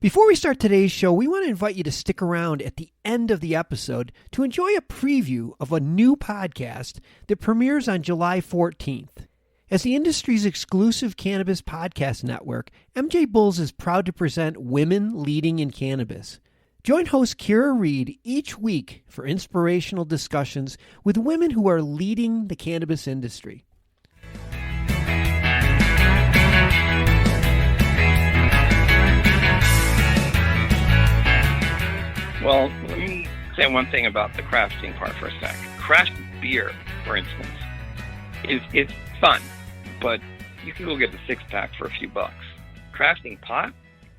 Before we start today's show, we want to invite you to stick around at the end of the episode to enjoy a preview of a new podcast that premieres on July 14th. As the industry's exclusive cannabis podcast network, MJBulls is proud to present Women Leading in Cannabis. Join host Kira Reed each week for inspirational discussions with women who are leading the cannabis industry. Well, let me say one thing about the crafting part for a sec. Craft beer, for instance, is fun, but you can go get a six-pack for a few bucks. Crafting pot,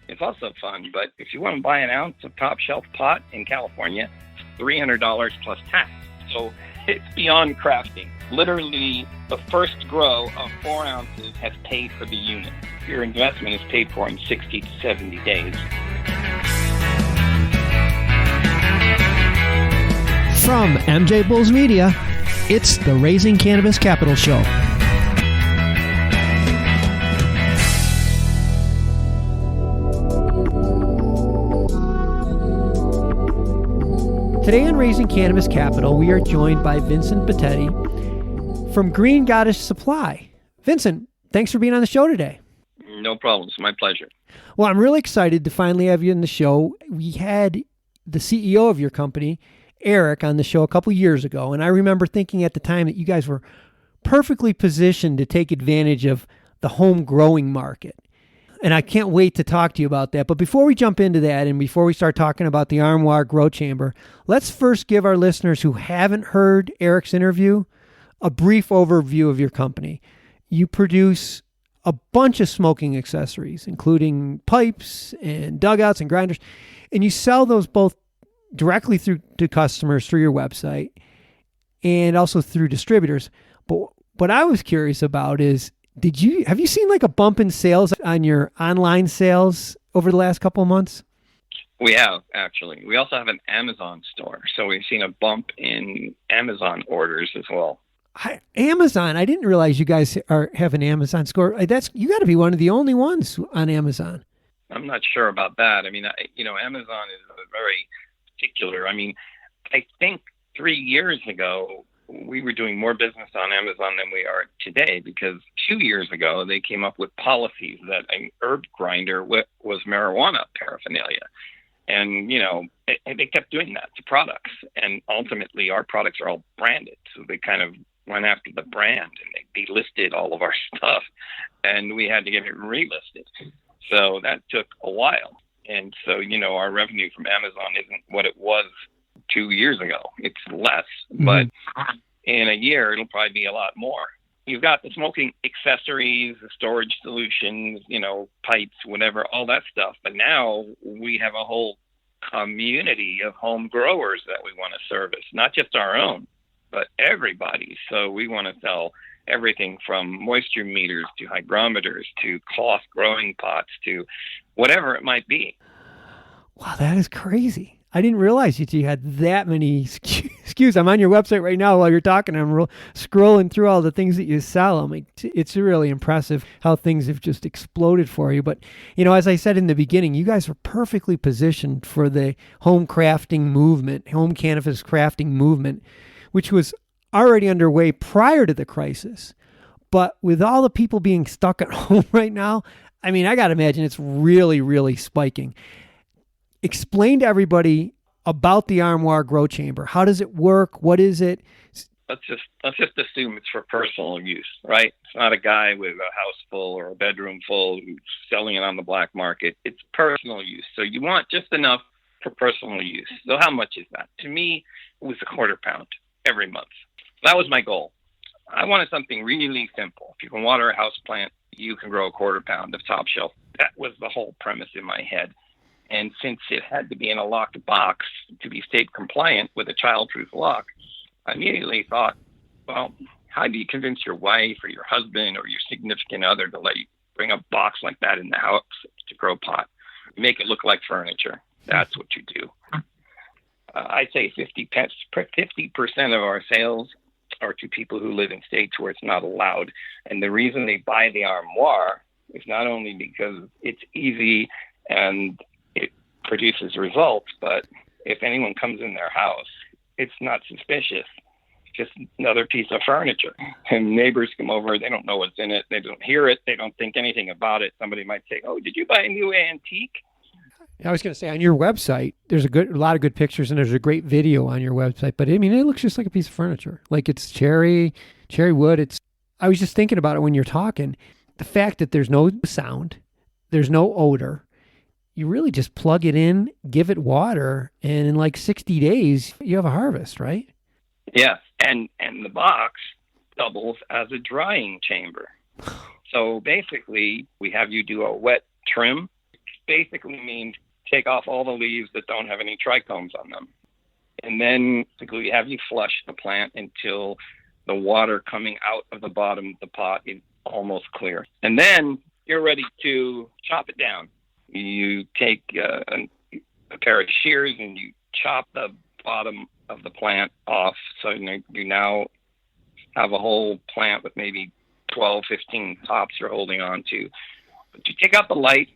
it's also fun, but if you want to buy an ounce of top-shelf pot in California, it's $300 plus tax. So it's beyond crafting. Literally, the first grow of 4 ounces has paid for the unit. Your investment is paid for in 60 to 70 days. From MJBulls Media, it's the Raising Cannabis Capital Show. Today on Raising Cannabis Capital, we are joined by Vincent Bitetti from Green Goddass Supply. Vincent, thanks for being on the show today. No problem. It's my pleasure. Well, I'm really excited to finally have you in the show. We had the CEO of your company, Eric, on the show a couple years ago, and I remember thinking at the time that you guys were perfectly positioned to take advantage of the home growing market. And I can't wait to talk to you about that. But before we jump into that and before we start talking about the Armorie Grow Chamber, let's first give our listeners who haven't heard Eric's interview a brief overview of your company. You produce a bunch of smoking accessories, including pipes and dugouts and grinders, and you sell those both directly through to customers through your website and also through distributors. But what I was curious about is, have you seen like a bump in sales on your online sales over the last couple of months? We have, actually. We also have an Amazon store, so we've seen a bump in Amazon orders as well. Amazon, I didn't realize you guys have an Amazon store. You got to be one of the only ones on Amazon. I'm not sure about that. I mean, Amazon is very particular. I mean, I think 3 years ago, we were doing more business on Amazon than we are today, because 2 years ago, they came up with policies that an herb grinder was marijuana paraphernalia. And, they kept doing that to products. And ultimately, our products are all branded. So they kind of went after the brand and they delisted all of our stuff. And we had to get it relisted. So that took a while. And so, our revenue from Amazon isn't what it was 2 years ago. It's less, but in a year, it'll probably be a lot more. You've got the smoking accessories, the storage solutions, pipes, whatever, all that stuff. But now we have a whole community of home growers that we want to service, not just our own, but everybody. So we want to sell everything from moisture meters to hygrometers to cloth growing pots to whatever it might be. Wow, that is crazy. I didn't realize you had that many SKUs. I'm on your website right now while you're talking. I'm scrolling through all the things that you sell. I mean, it's really impressive how things have just exploded for you. But, as I said in the beginning, you guys are perfectly positioned for the home crafting movement, home cannabis crafting movement, which was already underway prior to the crisis. But with all the people being stuck at home right now, I mean, I got to imagine it's really, really spiking. Explain to everybody about the Armorie Grow Chamber. How does it work? What is it? Let's just assume it's for personal use, right? It's not a guy with a house full or a bedroom full who's selling it on the black market. It's personal use. So you want just enough for personal use. So how much is that? To me, it was a quarter pound every month. That was my goal. I wanted something really simple. If you can water a house plant, you can grow a quarter pound of top shelf. That was the whole premise in my head. And since it had to be in a locked box to be state compliant with a childproof lock, I immediately thought, well, how do you convince your wife or your husband or your significant other to let you bring a box like that in the house to grow pot? Make it look like furniture. That's what you do. I'd say 50% of our sales are to people who live in states where it's not allowed. And the reason they buy the Armoire is not only because it's easy and produces results, but if anyone comes in their house, it's not suspicious. Just another piece of furniture. And neighbors come over, they don't know what's in it, they don't hear it, they don't think anything about it. Somebody might say, "Oh, did you buy a new antique?" I was going to say, on your website, there's a lot of good pictures, and there's a great video on your website. But I mean, it looks just like a piece of furniture. Like it's cherry wood. I was just thinking about it when you're talking. The fact that there's no sound, there's no odor. You really just plug it in, give it water, and in like 60 days, you have a harvest, right? Yes, and the box doubles as a drying chamber. So basically, we have you do a wet trim. Basically means take off all the leaves that don't have any trichomes on them. And then basically we have you flush the plant until the water coming out of the bottom of the pot is almost clear. And then you're ready to chop it down. You take a pair of shears and you chop the bottom of the plant off. So you now have a whole plant with maybe 12, 15 tops you're holding on to. But you take out the light,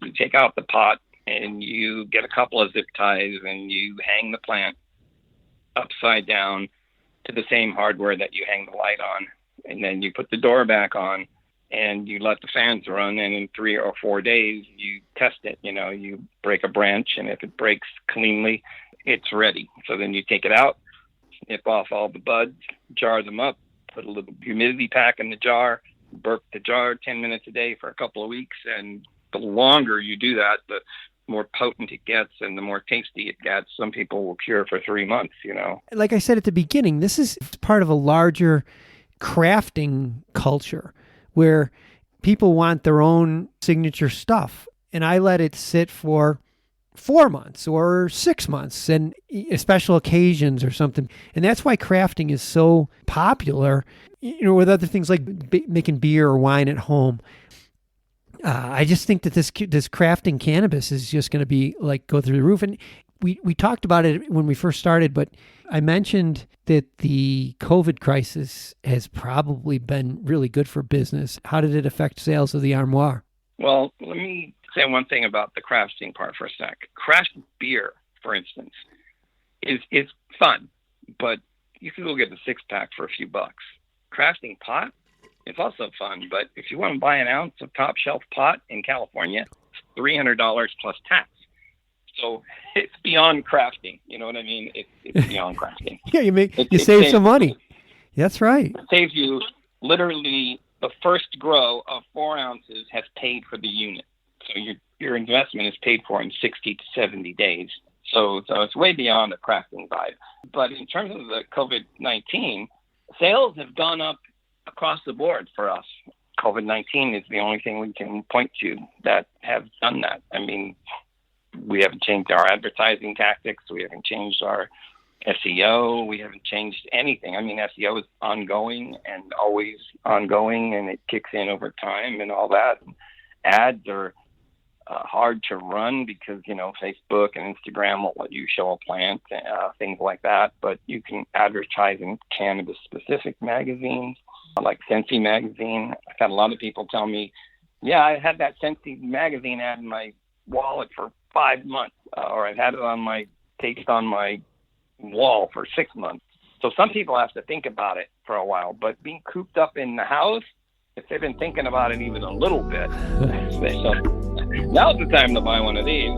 you take out the pot, and you get a couple of zip ties and you hang the plant upside down to the same hardware that you hang the light on. And then you put the door back on and you let the fans run. And in 3 or 4 days, you test it. You break a branch, and if it breaks cleanly, it's ready. So then you take it out, snip off all the buds, jar them up, put a little humidity pack in the jar, burp the jar 10 minutes a day for a couple of weeks. And the longer you do that, the more potent it gets and the more tasty it gets. Some people will cure for 3 months, Like I said at the beginning, this is part of a larger crafting culture where people want their own signature stuff. And I let it sit for 4 months or 6 months and special occasions or something. And that's why crafting is so popular, with other things like making beer or wine at home. I just think that this crafting cannabis is just going to be like go through the roof. And we talked about it when we first started, but I mentioned that the COVID crisis has probably been really good for business. How did it affect sales of the Armoire? Well, let me say one thing about the crafting part for a sec. Craft beer, for instance, is fun, but you can go get a 6-pack for a few bucks. Crafting pot, it's also fun, but if you want to buy an ounce of top shelf pot in California, it's $300 plus tax. So it's beyond crafting. You know what I mean? It's beyond crafting. Yeah, you save some money. That's right. It saves you literally the first grow of 4 ounces has paid for the unit. So your investment is paid for in 60 to 70 days. So it's way beyond the crafting vibe. But in terms of the COVID-19, sales have gone up across the board for us. COVID-19 is the only thing we can point to that have done that. I mean, we haven't changed our advertising tactics. We haven't changed our SEO. We haven't changed anything. I mean, SEO is ongoing and always ongoing, and it kicks in over time and all that. Ads are hard to run because, Facebook and Instagram won't let you show a plant, things like that. But you can advertise in cannabis-specific magazines, like Sensi magazine. I've had a lot of people tell me, yeah, I had that Sensi magazine ad in my wallet for 5 months, or I've had it pasted on my wall for 6 months. So some people have to think about it for a while, but being cooped up in the house, if they've been thinking about it even a little bit, so now's the time to buy one of these.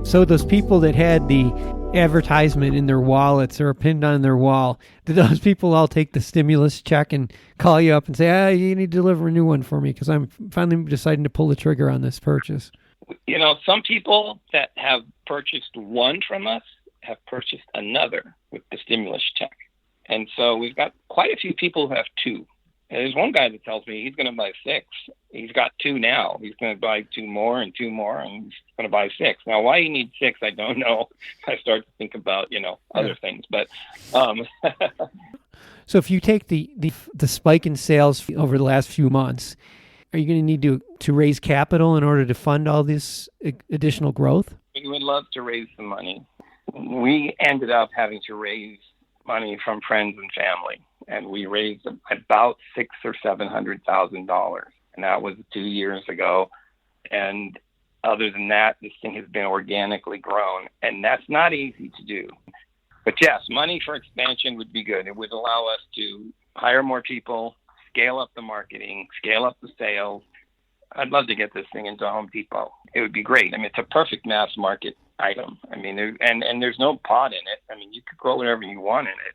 So those people that had the advertisement in their wallets or pinned on their wall, did those people all take the stimulus check and call you up and say, you need to deliver a new one for me because I'm finally deciding to pull the trigger on this purchase? Some people that have purchased one from us have purchased another with the stimulus check. And so we've got quite a few people who have 2. And there's one guy that tells me he's going to buy 6. He's got 2 now. He's going to buy 2 more and 2 more, and he's going to buy 6. Now, why he needs 6, I don't know. I start to think about, other things. But so if you take the spike in sales over the last few months, are you going to need to raise capital in order to fund all this additional growth? We would love to raise some money. We ended up having to raise money from friends and family, and we raised about $600,000 or $700,000, and that was 2 years ago. And other than that, this thing has been organically grown, and that's not easy to do. But yes, money for expansion would be good. It would allow us to hire more people, scale up the marketing, scale up the sales. I'd love to get this thing into Home Depot. It would be great. I mean, it's a perfect mass market item. I mean, and there's no pot in it. I mean, you could grow whatever you want in it.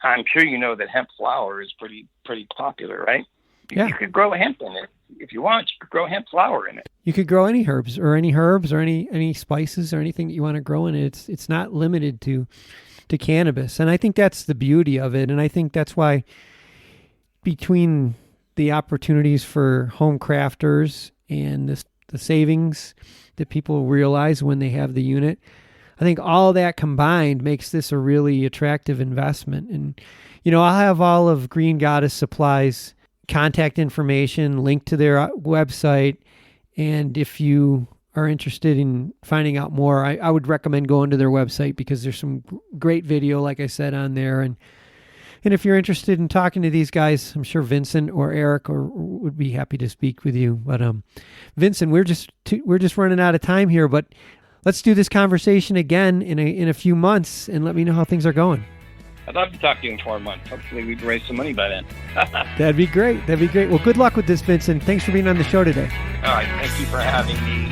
I'm sure you know that hemp flower is pretty popular, right? Yeah. You could grow hemp in it. If you want, you could grow hemp flower in it. You could grow any herbs or any spices or anything that you want to grow in it. It's not limited to cannabis. And I think that's the beauty of it. And I think that's why between the opportunities for home crafters and the savings that people realize when they have the unit, I think all that combined makes this a really attractive investment. And, I'll have all of Green Goddass Supply's contact information linked to their website. And if you are interested in finding out more, I would recommend going to their website because there's some great video, like I said, on there. And if you're interested in talking to these guys, I'm sure Vincent or Eric would be happy to speak with you. But Vincent, we're just running out of time here. But let's do this conversation again in a few months and let me know how things are going. I'd love to talk to you in 4 months. Hopefully we've raised some money by then. That'd be great. Well, good luck with this, Vincent. Thanks for being on the show today. All right. Thank you for having me.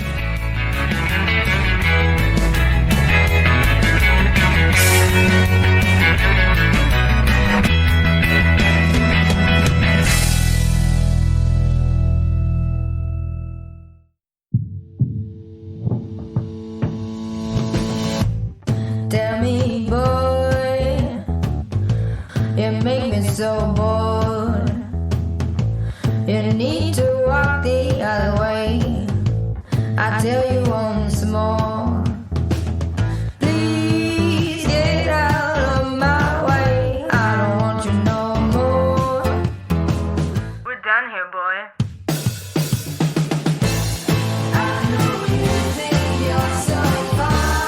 Tell me, boy, you make me so bored. You need to walk the other way. I tell you once more. Please get out of my way. I don't want you no more. We're done here, boy. I know you think you're so fine,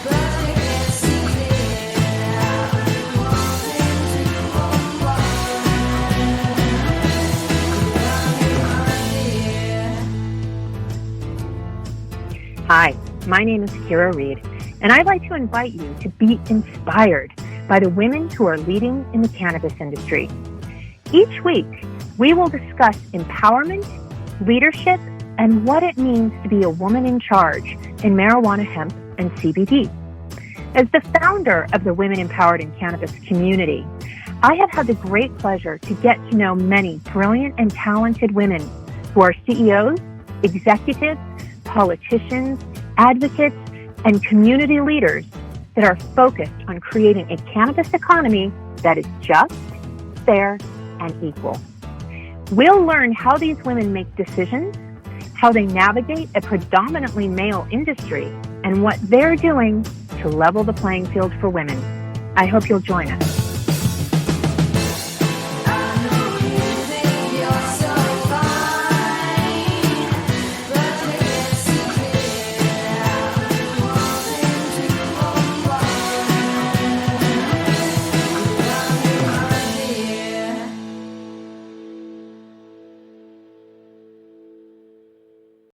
but you can't see clear. I've been wanting to Hi, my name is Kira Reed, and I'd like to invite you to be inspired by the women who are leading in the cannabis industry. Each week, we will discuss empowerment, leadership, and what it means to be a woman in charge in marijuana, hemp, and CBD. As the founder of the Women Empowered in Cannabis community, I have had the great pleasure to get to know many brilliant and talented women who are CEOs, executives, politicians, advocates, and community leaders that are focused on creating a cannabis economy that is just, fair, and equal. We'll learn how these women make decisions, how they navigate a predominantly male industry, and what they're doing to level the playing field for women. I hope you'll join us.